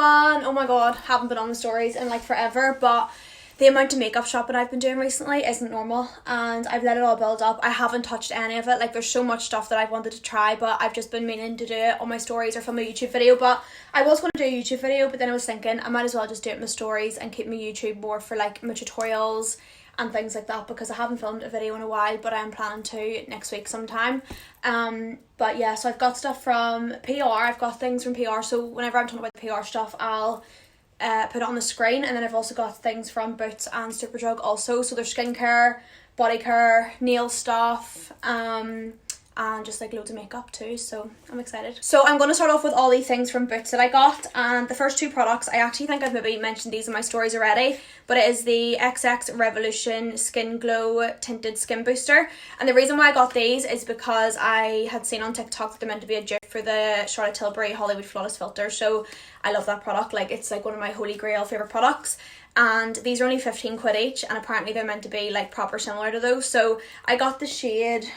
everyone. Oh my god, haven't been on the stories in like forever, but the amount of makeup shopping I've been doing recently isn't normal, and I've let it all build up. I haven't touched any of it. Like, there's so much stuff that I've wanted to try, but I've just been meaning to do it on my stories or film a YouTube video. But I was going to do a YouTube video, but then I was thinking I might as well just do it in my stories and keep my YouTube more for like my tutorials and things like that, because I haven't filmed a video in a while, but I am planning to next week sometime. But yeah, so I've got stuff from PR, I've got things from PR, so whenever I'm talking about the PR stuff, I'll put it on the screen. And then I've also got things from Boots and Superdrug also, so there's skincare, body care, nail stuff, and just like loads of makeup too, so I'm excited. So I'm going to start off with all these things from Boots that I got, and the first two products, I actually think I've maybe mentioned these in my stories already, but it is the XX Revolution Skin Glow Tinted Skin Booster. And the reason why I got these is because I had seen on TikTok that they're meant to be a dupe for the Charlotte Tilbury Hollywood Flawless Filter, so I love that product. Like, it's like one of my holy grail favourite products. And these are only 15 quid each, and apparently they're meant to be like proper similar to those. So I got the shade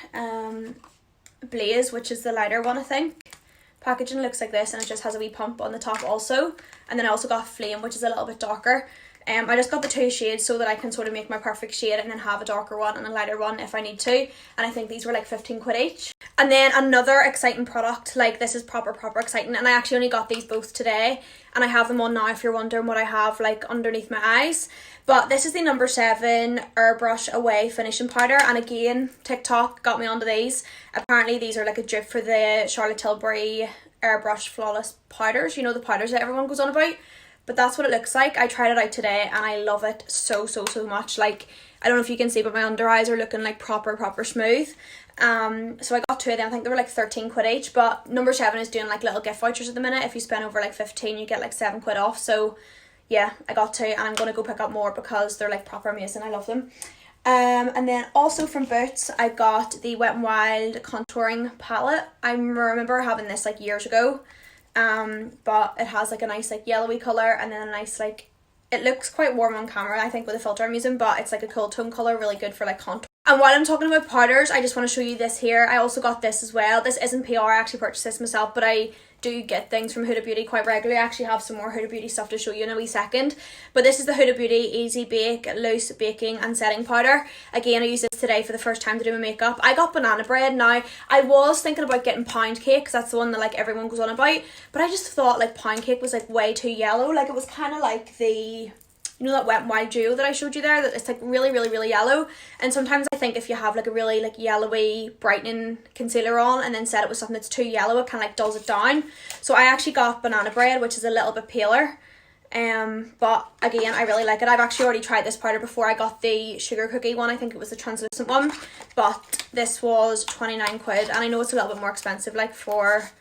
Blaze, which is the lighter one, I think. Packaging looks like this, and it just has a wee pump on the top also. And then I also got Flame, which is a little bit darker. I just got the two shades so that I can sort of make my perfect shade and then have a darker one and a lighter one if I need to. And I think these were like 15 quid each. And then another exciting product, like this is proper exciting, and I actually only got these both today, and I have them on now if you're wondering what I have like underneath my eyes. But this is the number 7 Airbrush Away Finishing Powder, and again, TikTok got me onto these. Apparently these are like a dupe for the Charlotte Tilbury Airbrush Flawless Powders, you know, the powders that everyone goes on about. But that's what it looks like. I tried it out today and I love it so much. Like, I don't know if you can see, but my under eyes are looking like proper smooth. So I got two of them. I think they were like 13 quid each, but number 7 is doing like little gift vouchers at the minute. If you spend over like 15, you get like 7 quid off. So yeah, I got two, and I'm gonna go pick up more because they're like proper amazing. I love them. And then also from Boots, I got the Wet n Wild contouring palette. I remember having this like years ago. But it has like a nice like yellowy colour, and then a nice like, it looks quite warm on camera I think with the filter I'm using, but it's like a cool tone colour, really good for like contour. And while I'm talking about powders, I just want to show you this here. I also got this as well. This isn't PR, I actually purchased this myself, but I do get things from Huda Beauty quite regularly. I actually have some more Huda Beauty stuff to show you in a wee second. But this is the Huda Beauty Easy Bake Loose Baking and Setting Powder. Again, I used this today for the first time to do my makeup. I got banana bread. Now, I was thinking about getting pound cake, because that's the one that like everyone goes on about. But I just thought like pound cake was like way too yellow. Like, it was kind of like the, you know, that Wet n Wild duo that I showed you there, that it's like really yellow. And sometimes I think if you have like a really like yellowy brightening concealer on and then set it with something that's too yellow, it kind of like dulls it down. So I actually got banana bread, which is a little bit paler. But again, I really like it. I've actually already tried this powder before. I got the sugar cookie one, I think it was the translucent one, but this was 29 quid, and I know it's a little bit more expensive like for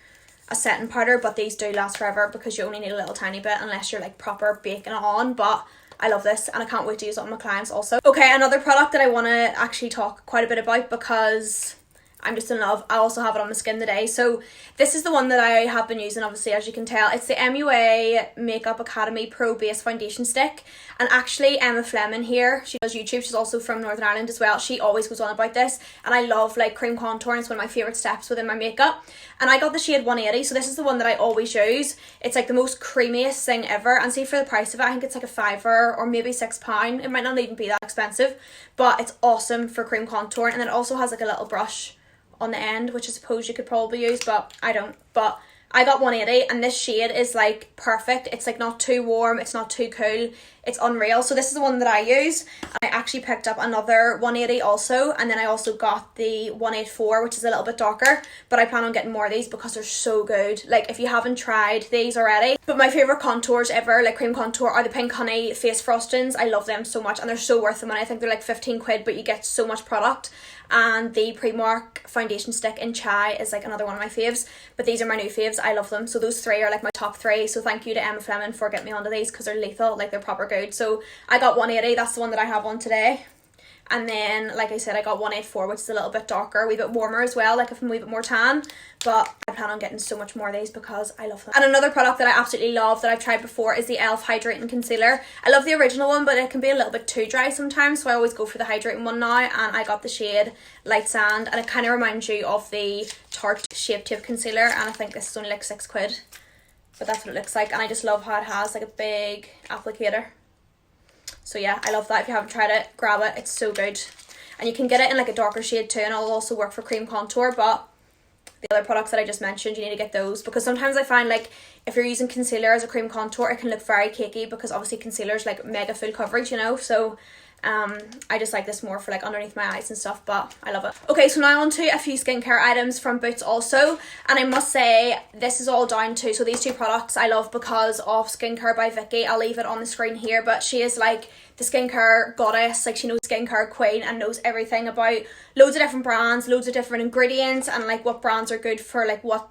a setting powder, but these do last forever because you only need a little tiny bit unless you're like proper baking it on. But I love this, and I can't wait to use it on my clients also. Okay, another product that I want to actually talk quite a bit about because I'm just in love. I also have it on my skin today. So this is the one that I have been using, obviously, as you can tell. It's the MUA Makeup Academy Pro Base Foundation Stick. And actually, Emma Fleming here, she does YouTube. She's also from Northern Ireland as well. She always goes on about this. And I love like cream contour, and it's one of my favourite steps within my makeup. And I got the shade 180. So this is the one that I always use. It's like the most creamiest thing ever. And see, for the price of it, I think it's like a £5 or maybe £6. It might not even be that expensive. But it's awesome for cream contour. And then it also has like a little brush on the end, which I suppose you could probably use, but I don't. But I got 180, and this shade is like perfect. It's like not too warm, it's not too cool, it's unreal. So this is the one that I use, and I actually picked up another 180 also, and then I also got the 184, which is a little bit darker, but I plan on getting more of these because they're so good. Like, if you haven't tried these already. But my favourite contours ever, like cream contour, are the Pink Honey face frostings. I love them so much, and they're so worth the money. I think they're like 15 quid, but you get so much product. And the Primark foundation stick in Chai is like another one of my faves, but these are my new faves. I love them. So those three are like my top 3. So thank you to Emma Fleming for getting me onto these because they're lethal, like they're proper good. So I got 180, that's the one that I have on today. And then, like I said, I got 184, which is a little bit darker, a wee bit warmer as well, like if I'm a wee bit more tan. But I plan on getting so much more of these because I love them. And another product that I absolutely love that I've tried before is the e.l.f. Hydrating Concealer. I love the original one, but it can be a little bit too dry sometimes, so I always go for the hydrating one now. And I got the shade Light Sand, and it kind of reminds you of the Tarte Shape Tape Concealer, and I think this is only like 6 quid. but that's what it looks like, and I just love how it has like a big applicator. So yeah, I love that. If you haven't tried it, grab it, it's so good. And you can get it in like a darker shade too, and it'll also work for cream contour, but the other products that I just mentioned, you need to get those, because sometimes I find like if you're using concealer as a cream contour, it can look very cakey, because obviously concealer is like mega full coverage, you know, so I just like this more for like underneath my eyes and stuff, but I love it. Okay, so now on to a few skincare items from Boots also, and I must say this is all down to, so these two products I love because of Skincare by Vicky. I'll leave it on the screen here, but she is like the skincare goddess, like she knows skincare queen and knows everything about loads of different brands, loads of different ingredients, and like what brands are good for like what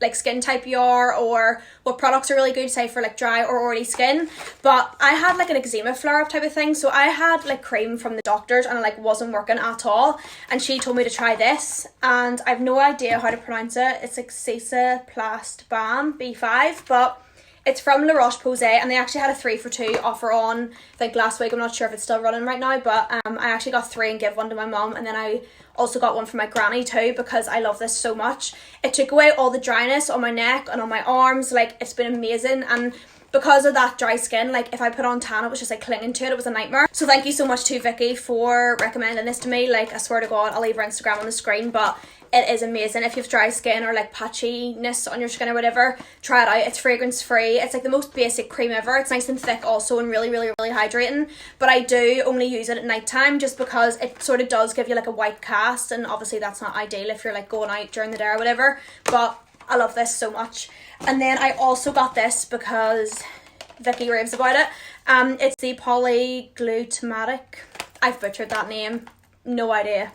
like skin type you are, or what products are really good, say for like dry or oily skin. But I had like an eczema flare up type of thing, so I had like cream from the doctors and it like wasn't working at all, and she told me to try this, and I've no idea how to pronounce it. It's like Cicaplast Balm B5, but it's from La Roche-Posay, and they actually had a 3 for 2 offer on, I think last week. I'm not sure if it's still running right now, but I actually got 3 and gave one to my mum, and then I also got one for my granny too, because I love this so much. It took away all the dryness on my neck and on my arms, like it's been amazing, and because of that dry skin, like if I put on tan, it was just like clinging to it. It was a nightmare. So thank you so much to Vicky for recommending this to me. Like I swear to God, I'll leave her Instagram on the screen, but it is amazing. If you have dry skin or like patchiness on your skin or whatever, try it out. It's fragrance free. It's like the most basic cream ever. It's nice and thick also, and really hydrating. But I do only use it at night time, just because it sort of does give you like a white cast, and obviously that's not ideal if you're like going out during the day or whatever. But I love this so much. And then I also got this because Vicky raves about it. It's the polyglutamatic. I've butchered that name. No idea.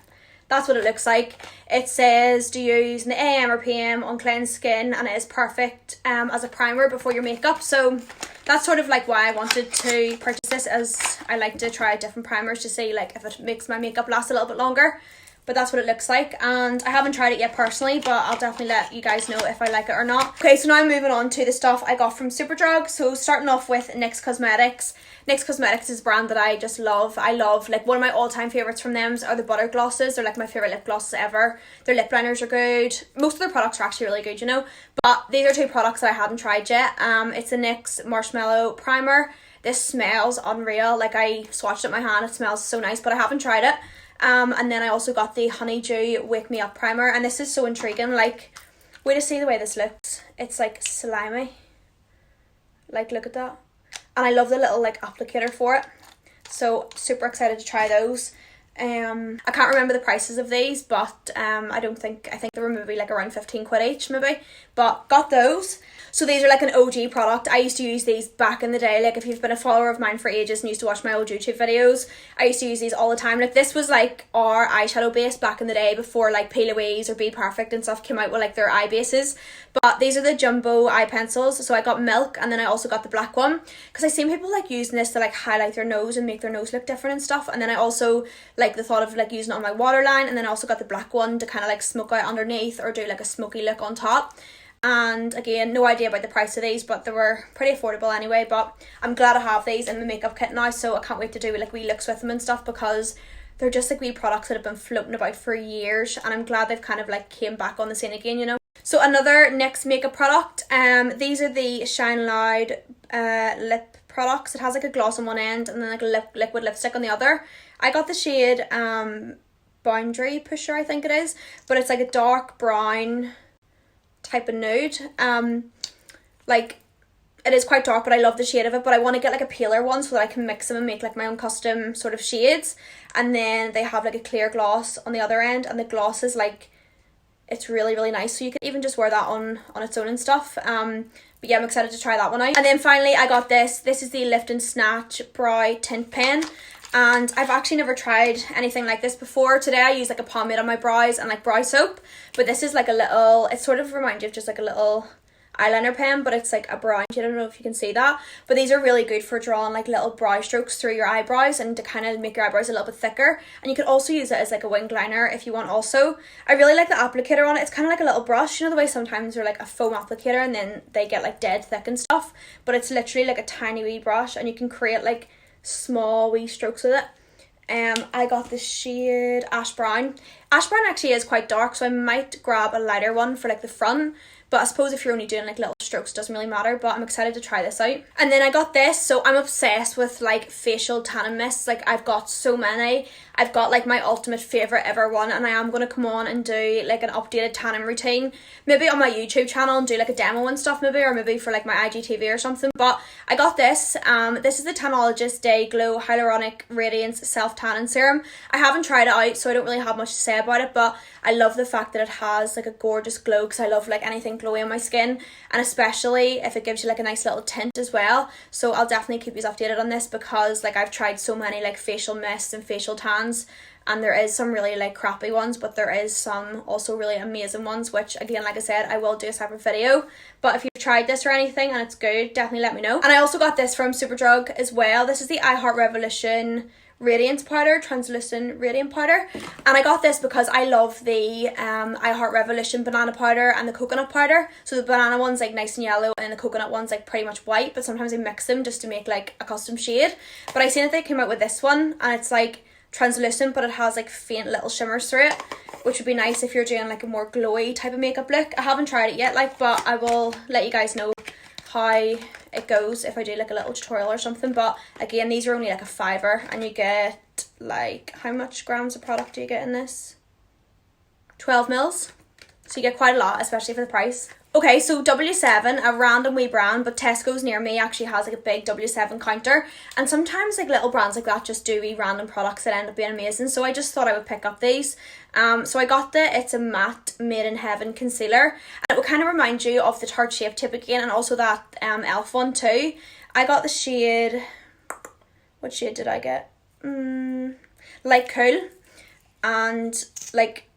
That's what it looks like. It says to use in the AM or PM on cleansed skin, and it is perfect as a primer before your makeup. So that's sort of like why I wanted to purchase this, as I like to try different primers to see like if it makes my makeup last a little bit longer. But that's what it looks like, and I haven't tried it yet personally, but I'll definitely let you guys know if I like it or not. Okay, so now I'm moving on to the stuff I got from Superdrug. So starting off with NYX Cosmetics. NYX Cosmetics is a brand that I just love. I love, like, one of my all-time favourites from them are the butter glosses. They're like my favourite lip glosses ever. Their lip liners are good. Most of their products are actually really good, you know. But these are two products that I hadn't tried yet. It's a NYX Marshmallow Primer. This smells unreal. Like, I swatched it in my hand. It smells so nice, but I haven't tried it. And then I also got the Honeydew Wake Me Up Primer, and this is so intriguing. Like, wait to see the way this looks. It's like slimy. Like, look at that. And I love the little like applicator for it. So super excited to try those. I can't remember the prices of these, but I think they were maybe like around 15 quid each maybe, but got those. So these are like an OG product. I used to use these back in the day. Like, if you've been a follower of mine for ages and used to watch my old YouTube videos, I used to use these all the time. Like, this was like our eyeshadow base back in the day, before like P.Louise or bPerfect and stuff came out with like their eye bases. But these are the jumbo eye pencils. So I got milk, and then I also got the black one, because I seen people like using this to like highlight their nose and make their nose look different and stuff. And then I also like the thought of like using it on my waterline, and then I also got the black one to kind of like smoke out underneath or do like a smoky look on top. And again, no idea about the price of these, but they were pretty affordable anyway. But I'm glad I have these in the makeup kit now, so I can't wait to do like wee looks with them and stuff, because they're just like wee products that have been floating about for years, and I'm glad they've kind of like came back on the scene again, you know. So another NYX makeup product, these are the Shine Loud lip products. It has like a gloss on one end and then like a liquid lipstick on the other. I got the shade Boundary Pusher, I think it is, but it's like a dark brown type of nude. Like, it is quite dark, but I love the shade of it, but I want to get like a paler one so that I can mix them and make like my own custom sort of shades. And then they have like a clear gloss on the other end, and the gloss is like, it's really nice, so you could even just wear that on its own and stuff. But yeah, I'm excited to try that one out. And then finally I got this is the Lift and Snatch Brow Tint Pen, and I've actually never tried anything like this before. Today I use like a pomade on my brows and like brow soap, but this is like a little, it sort of reminds you of just like a little eyeliner pen, but it's like a brown. I don't know if you can see that, but these are really good for drawing like little brow strokes through your eyebrows and to kind of make your eyebrows a little bit thicker. And you could also use it as like a winged liner if you want also. I really like the applicator on it. It's kind of like a little brush, you know the way sometimes they're like a foam applicator and then they get like dead thick and stuff, but it's literally like a tiny wee brush, and you can create like small wee strokes with it. I got the shade Ash Brown. Ash Brown actually is quite dark, so I might grab a lighter one for like the front. but I suppose if you're only doing like little strokes, it doesn't really matter, but I'm excited to try this out. And then I got this, so I'm obsessed with like facial tanning mists. Like I've got so many. I've got like my ultimate favourite ever one, and I am going to come on and do like an updated tanning routine, maybe on my YouTube channel, and do like a demo and stuff maybe, or maybe for like my IGTV or something. But I got this. This is the Tanologist Day Glow Hyaluronic Radiance Self Tanning Serum. I haven't tried it out, so I don't really have much to say about it, but I love the fact that it has like a gorgeous glow, because I love like anything glowy on my skin, and especially if it gives you like a nice little tint as well. So I'll definitely keep you updated on this, because like I've tried so many like facial mists and facial tans, and there is some really like crappy ones, but there is some also really amazing ones, which again, like I said, I will do a separate video. But if you've tried this or anything and it's good, definitely let me know. And I also got this from Superdrug as well. This is the I Heart Revolution Radiance Powder, Translucent Radiant Powder, and I got this because I love the I Heart Revolution banana powder and the coconut powder. So the banana one's like nice and yellow, and the coconut one's like pretty much white, but sometimes I mix them just to make like a custom shade. But I seen that they came out with this one, and it's like translucent, but it has like faint little shimmers through it, which would be nice if you're doing like a more glowy type of makeup look. I haven't tried it yet, like, but I will let you guys know how it goes if I do like a little tutorial or something. But again, these are only like a $5, and you get like, how much grams of product do you get in this? 12 mils. So you get quite a lot, especially for the price. Okay, so W7, a random wee brand, but Tesco's near me actually has like a big W7 counter, and sometimes like little brands like that just do wee random products that end up being amazing, so I just thought I would pick up these. So I got it's a matte Made in Heaven concealer, and it will kind of remind you of the Tarte Shape Tip again, and also that e.l.f. one too. I got the shade, what shade did I get? Light Cool, and like,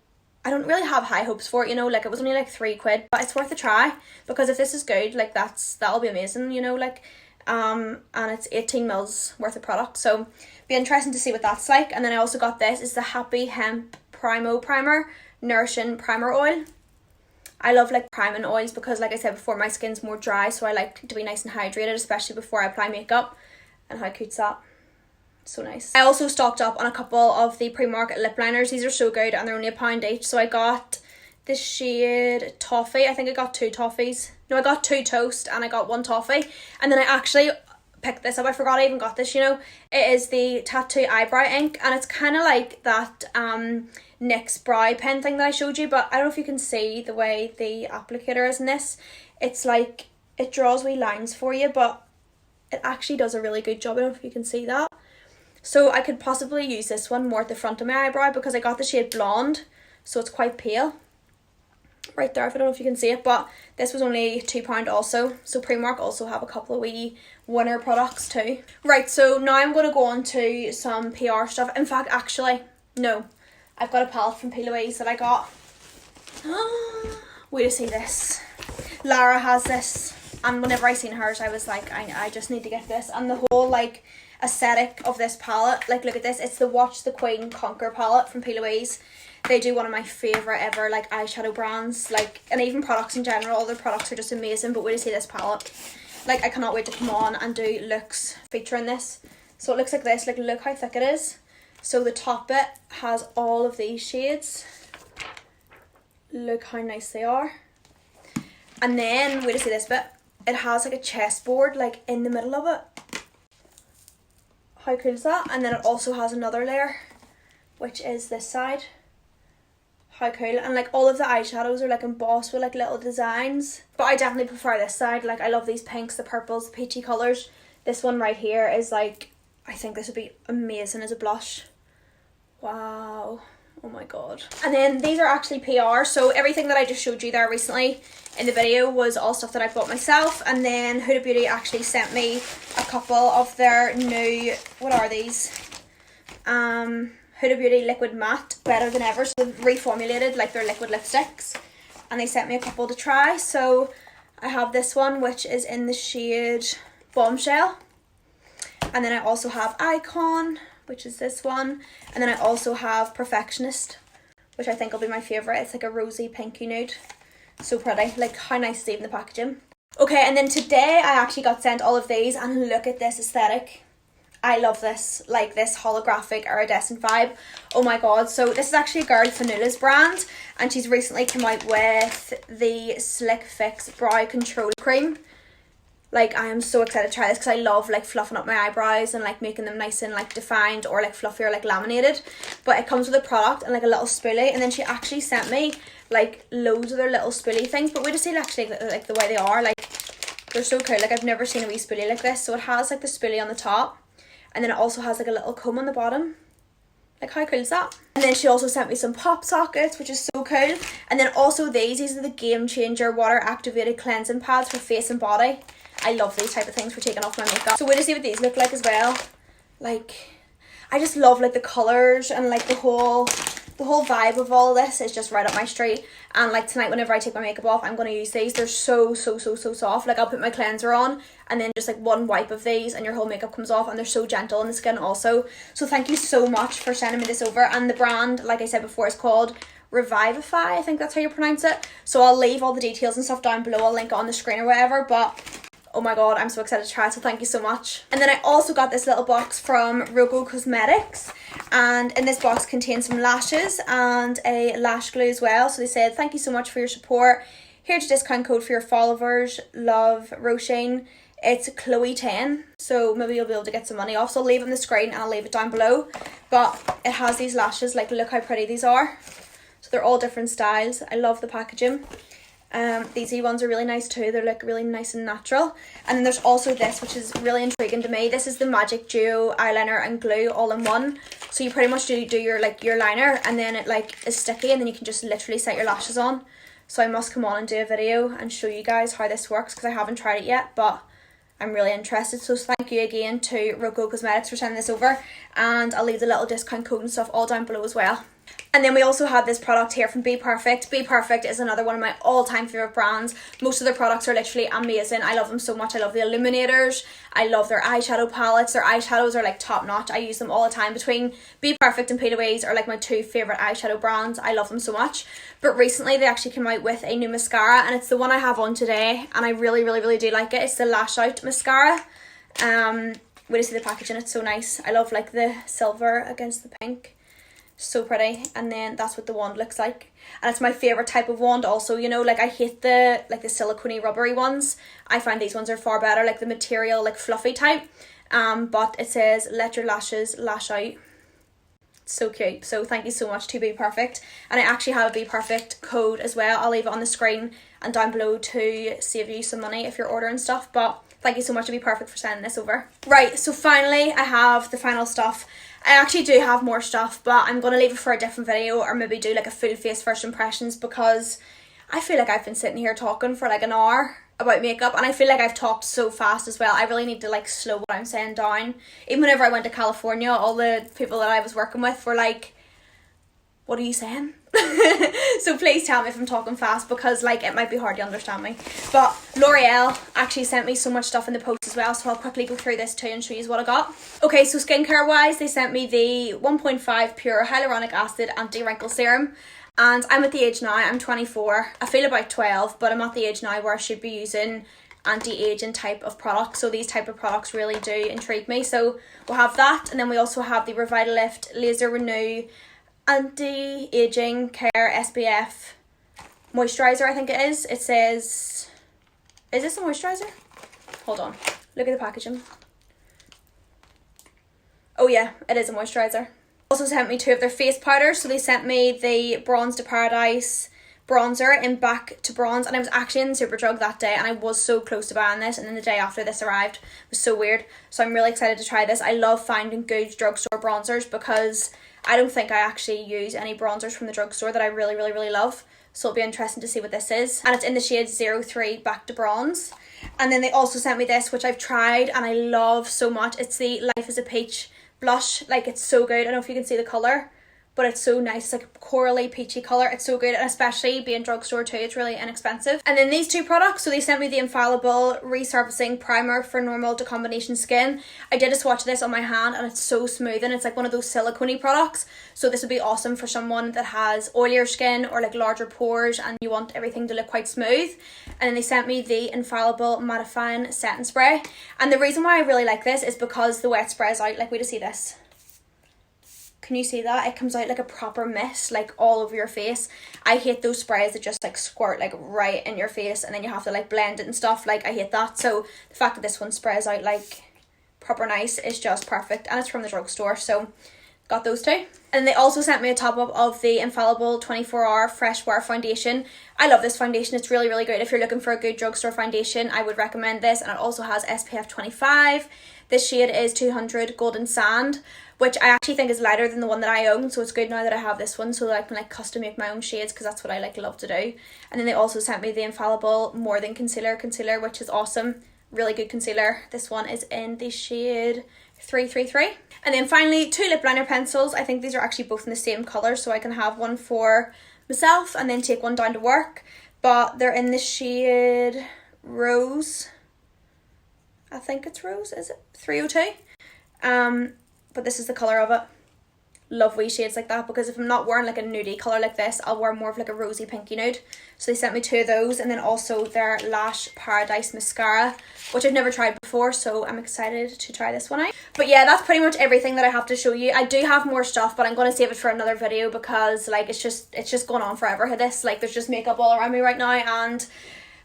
I don't really have high hopes for it, you know, like it was only like £3, but it's worth a try, because if this is good, like that'll be amazing, you know, like, and it's 18 mils worth of product, so be interesting to see what that's like. And then I also got this, is the Happy Hemp Primo Primer Nourishing Primer Oil. I love like priming oils, because like I said before, my skin's more dry, so I like to be nice and hydrated, especially before I apply makeup. And how cute's that? So nice. I also stocked up on a couple of the Primark lip liners. These are so good, and they're only £1 each. So I got the shade Toffee. I think I got 2 toffees. No, I got 2 toast and I got 1 toffee. And then I actually picked this up. I forgot I even got this, you know. It is the Tattoo Eyebrow Ink, and it's kind of like that NYX brow pen thing that I showed you, but I don't know if you can see the way the applicator is in this. It's like, it draws wee lines for you, but it actually does a really good job. I don't know if you can see that. So I could possibly use this one more at the front of my eyebrow, because I got the shade Blonde, so it's quite pale. Right there, I don't know if you can see it, but this was only £2 also. So Primark also have a couple of wee winner products too. Right, so now I'm going to go on to some PR stuff. In fact, actually, no. I've got a palette from P.Louise that I got. Wait to see this. Lara has this, and whenever I seen hers, I was like, I just need to get this. And the whole like aesthetic of this palette, like look at this, it's the Watch the Queen Conquer palette from P.Louise. They do one of my favourite ever like eyeshadow brands, like, and even products in general. All their products are just amazing, but wait to see this palette. Like, I cannot wait to come on and do looks featuring this. So it looks like this, like look how thick it is. So the top bit has all of these shades. Look how nice they are. And then wait to see this bit, it has like a chessboard like in the middle of it. How cool is that? And then it also has another layer, which is this side. How cool. And like all of the eyeshadows are like embossed with like little designs, but I definitely prefer this side. Like I love these pinks, the purples, the peachy colours. This one right here is like, I think this would be amazing as a blush. Wow, oh my god. And then these are actually PR, so everything that I just showed you there recently in the video was all stuff that I bought myself. And then Huda Beauty actually sent me a couple of their new, what are these? Huda Beauty Liquid Matte Better Than Ever. So they've reformulated like their liquid lipsticks, and they sent me a couple to try. So I have this one, which is in the shade Bombshell, and then I also have Icon, which is this one, and then I also have Perfectionist, which I think will be my favourite. It's like a rosy pinky nude. So pretty. Like, how nice is even the packaging. Okay, and then today I actually got sent all of these, and look at this aesthetic. I love this, like this holographic iridescent vibe. Oh my god. So this is actually a girl Fanula's brand, and she's recently come out with the Slick Fix Brow Control Cream. Like, I am so excited to try this because I love like fluffing up my eyebrows and like making them nice and like defined or like fluffy or like laminated. But it comes with a product and like a little spoolie, and then she actually sent me like loads of their little spoolie things, but we just see actually like the way they are, like they're so cool. Like, I've never seen a wee spoolie like this. So it has like the spoolie on the top, and then it also has like a little comb on the bottom. Like, how cool is that? And then she also sent me some pop sockets, which is so cool. And then also these are the Game Changer water activated cleansing pads for face and body. I love these type of things for taking off my makeup. So we'll just see what these look like as well. Like, I just love like the colours and like the whole vibe of all of this is just right up my street. And like tonight, whenever I take my makeup off, I'm going to use these. They're so soft. Like, I'll put my cleanser on and then just like one wipe of these and your whole makeup comes off, and they're so gentle on the skin also. So thank you so much for sending me this over. And the brand, like I said before, is called Revivify. I think that's how you pronounce it. So I'll leave all the details and stuff down below. I'll link it on the screen or whatever, but oh my god, I'm so excited to try it, so thank you so much. And then I also got this little box from Rogo Cosmetics, and in this box contains some lashes and a lash glue as well. So they said, thank you so much for your support. Here's a discount code for your followers. Love, Roisin. It's Chloe10, so maybe you'll be able to get some money off. So I'll leave it on the screen and I'll leave it down below. But it has these lashes, like look how pretty these are. So they're all different styles. I love the packaging. These ones are really nice too. They're like really nice and natural. And then there's also this, which is really intriguing to me. This is the Magic Duo eyeliner and glue all in one. So you pretty much do your liner, and then it like is sticky, and then you can just literally set your lashes on. So I must come on and do a video and show you guys how this works, because I haven't tried it yet, but I'm really interested. So thank you again to Rogo Cosmetics for sending this over, and I'll leave the little discount code and stuff all down below as well. And then we also have this product here from bPerfect. bPerfect is another one of my all-time favourite brands. Most of their products are literally amazing. I love them so much. I love the illuminators. I love their eyeshadow palettes. Their eyeshadows are like top-notch. I use them all the time. Between bPerfect and P.Louise are like my two favourite eyeshadow brands. I love them so much. But recently they actually came out with a new mascara, and it's the one I have on today, and I really do like it. It's the Lash Out mascara. Wait to see the packaging. It's so nice. I love like the silver against the pink. So pretty. And then that's what the wand looks like, and it's my favorite type of wand also. You know, like I hate the silicone rubbery ones. I find these ones are far better, like the material, like fluffy type. But it says let your lashes lash out. So cute. So thank you so much to bPerfect, and I actually have a bPerfect code as well. I'll leave it on the screen and down below to save you some money if you're ordering stuff. But thank you so much to bPerfect for sending this over. Right, so finally I have the final stuff. I actually do have more stuff, but I'm going to leave it for a different video, or maybe do like a full face first impressions, because I feel like I've been sitting here talking for like an hour about makeup, and I feel like I've talked so fast as well. I really need to like slow what I'm saying down. Even whenever I went to California, all the people that I was working with were like, what are you saying? So please tell me if I'm talking fast, because like it might be hard to understand me. But L'Oreal actually sent me so much stuff in the post as well, so I'll quickly go through this too and show you what I got. Okay, so skincare wise, they sent me the 1.5 pure hyaluronic acid anti-wrinkle serum, and I'm at the age now, I'm 24, I feel about 12, but I'm at the age now where I should be using anti-aging type of products. So these type of products really do intrigue me. So we'll have that, and then we also have the Revitalift Laser Renew Anti-Aging Care SPF Moisturizer, I think it is. It says, is this a moisturizer? Hold on, look at the packaging. Oh yeah, it is a moisturizer. Also sent me two of their face powders. So they sent me the Bronze to Paradise bronzer in Back to Bronze, and I was actually in Superdrug that day, and I was so close to buying this, and then the day after this arrived. It was so weird. So I'm really excited to try this. I love finding good drugstore bronzers, because I don't think I actually use any bronzers from the drugstore that I really love. So it'll be interesting to see what this is. And it's in the shade 03 Back to Bronze. And then they also sent me this, which I've tried and I love so much. It's the Life is a Peach blush. Like, it's so good. I don't know if you can see the colour, but it's so nice. It's like a corally peachy colour. It's so good, and especially being drugstore too, it's really inexpensive. And then these two products, so they sent me the Infallible Resurfacing Primer for normal to combination skin. I did a swatch of this on my hand and it's so smooth, and it's like one of those silicone-y products, so this would be awesome for someone that has oilier skin or like larger pores and you want everything to look quite smooth. And then they sent me the Infallible Mattifying Setting Spray, and the reason why I really like this is because the wet spray is out. Like, wait to see this. Can you see that? It comes out like a proper mist, like all over your face. I hate those sprays that just like squirt like right in your face and then you have to like blend it and stuff. Like, I hate that. So the fact that this one sprays out like proper nice is just perfect, and it's from the drugstore, so got those two. And they also sent me a top up of the Infallible 24-hour Fresh Wear Foundation. I love this foundation. It's really, really good. If you're looking for a good drugstore foundation, I would recommend this. And it also has SPF 25. This shade is 200 Golden Sand, which I actually think is lighter than the one that I own. So it's good now that I have this one, so that I can like custom make my own shades, because that's what I like love to do. And then they also sent me the Infallible More Than Concealer, which is awesome. Really good concealer. This one is in the shade 333. And then finally, two lip liner pencils. I think these are actually both in the same colour, so I can have one for myself and then take one down to work. But they're in the shade Rose. I think it's Rose, is it? 302. But this is the colour of it. Love wee shades like that, because if I'm not wearing like a nudie colour like this, I'll wear more of like a rosy pinky nude. So they sent me two of those, and then also their Lash Paradise mascara, which I've never tried before, so I'm excited to try this one out. But yeah, that's pretty much everything that I have to show you. I do have more stuff, but I'm going to save it for another video, because like it's just going on forever. This, like, there's just makeup all around me right now, and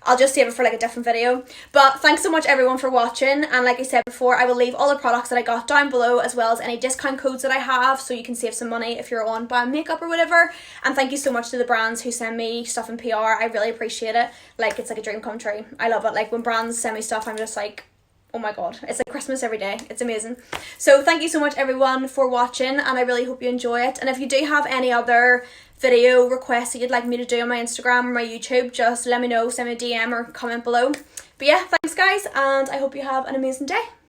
I'll just save it for like a different video. But thanks so much everyone for watching, and like I said before, I will leave all the products that I got down below, as well as any discount codes that I have, so you can save some money if you're on buying makeup or whatever. And thank you so much to the brands who send me stuff in PR. I really appreciate it. Like, it's like a dream come true. I love it. Like, when brands send me stuff, I'm just like, oh my god, it's like Christmas every day. It's amazing. So thank you so much everyone for watching, and I really hope you enjoy it. And if you do have any other video requests that you'd like me to do on my Instagram or my YouTube, just let me know, send me a DM or comment below. But yeah, thanks guys, and I hope you have an amazing day.